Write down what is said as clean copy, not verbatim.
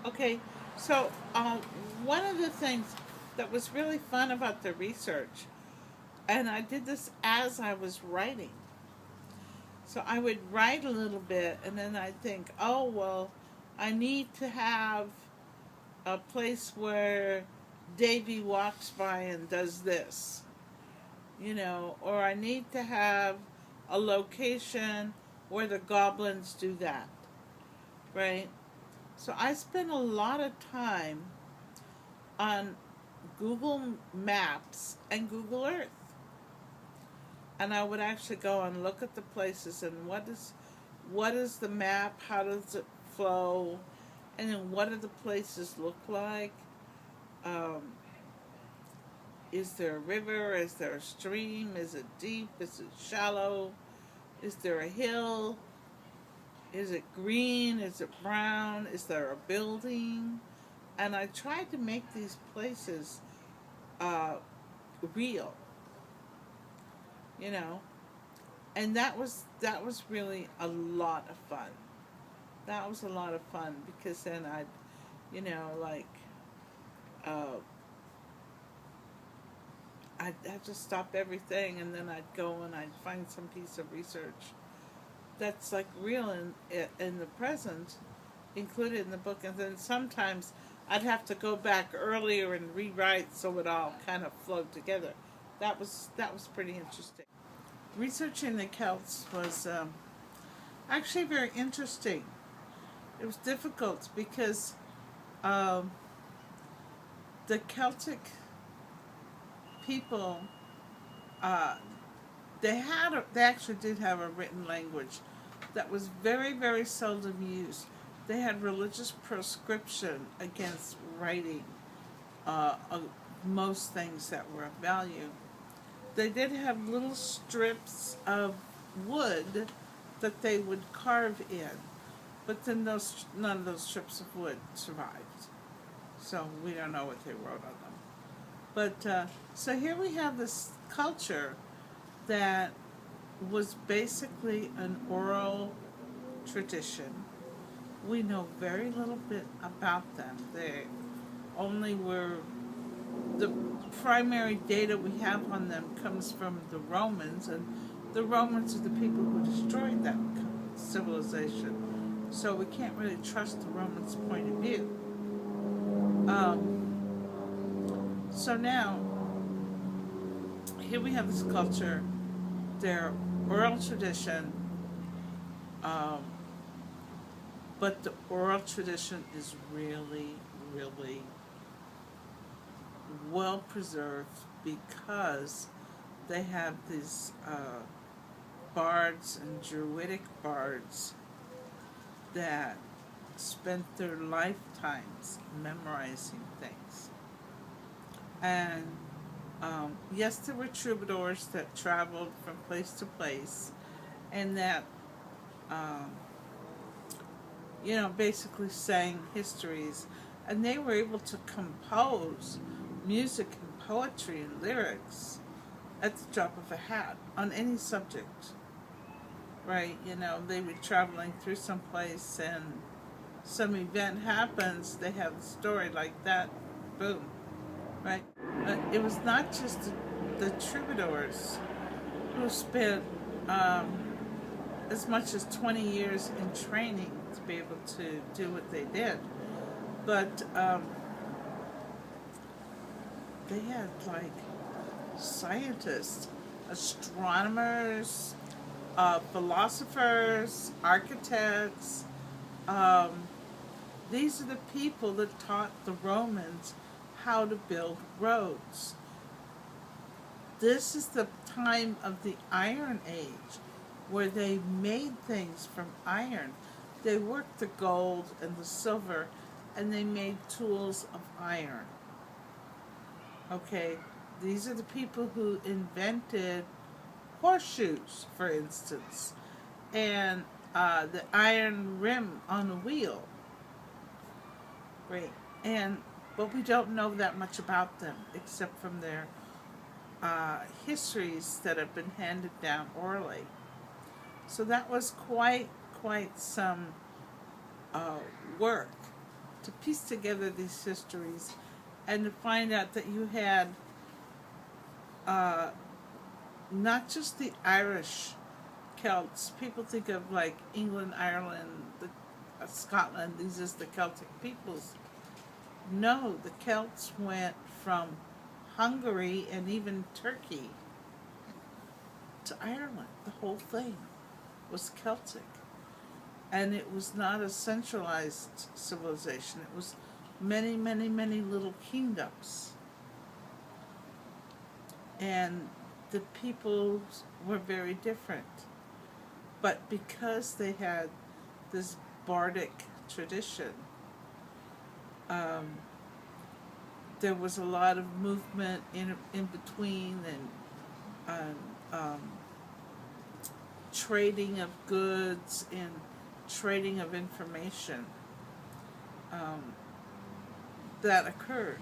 Okay, so one of the things that was really fun about the research, and I did this as I was writing. So I would write a little bit, and then I'd think, oh, well, I need to have a place where Davy walks by and does this, or I need to have a location where the goblins do that, right? So I spent a lot of time on Google Maps and Google Earth. And I would actually go and look at the places and what is the map, how does it flow, and then what do the places look like? Um, is there a river? Is there a stream? Is it deep? Is it shallow? Is there a hill? Is it green? Is it brown? Is there a building? And I tried to make these places uh, real, you know, and that was really a lot of fun. That was a lot of fun because then I'd, like, uh, I'd have to stop everything and then I'd go and I'd find some piece of research that's like real in the present, included in the book, and then sometimes I'd have to go back earlier and rewrite so it all kind of flowed together. That was pretty interesting. Researching the Celts was actually very interesting. It was difficult because um, the Celtic people, uh, they actually did have a written language that was very, very seldom used. They had religious proscription against writing most things that were of value. They did have little strips of wood that they would carve in, but then none of those strips of wood survived. So we don't know what they wrote on them. But so here we have this culture that was basically an oral tradition. We know very little bit about them. They only were the primary data we have on them comes from the Romans, and the Romans are the people who destroyed that civilization. So we can't really trust the Romans' point of view. So now, here we have this culture, their oral tradition, um, but the oral tradition is really, really well preserved because they have these bards and druidic bards that spent their lifetimes memorizing things. And yes, there were troubadours that traveled from place to place and that, um, basically sang histories. And they were able to compose music and poetry and lyrics at the drop of a hat on any subject, right? They were traveling through some place and some event happens, they have a story like that, boom, right? It was not just the troubadours who spent as much as 20 years in training to be able to do what they did, but they had like scientists, astronomers, philosophers, architects. Um, these are the people that taught the Romans how to build roads. This is the time of the Iron Age where they made things from iron. They worked the gold and the silver and they made tools of iron. Okay, these are the people who invented horseshoes, for instance, and the iron rim on a wheel. Right, and but we don't know that much about them except from their histories that have been handed down orally. So that was quite some uh, work. to piece together these histories and to find out that you had not just the Irish Celts. People think of like England, Ireland, Scotland, these is the Celtic peoples. No, the Celts went from Hungary and even Turkey to Ireland. The whole thing was Celtic. And it was not a centralized civilization. It was many, many, many little kingdoms. And the peoples were very different. But because they had this bardic tradition, there was a lot of movement in between, and trading of goods and trading of information that occurred.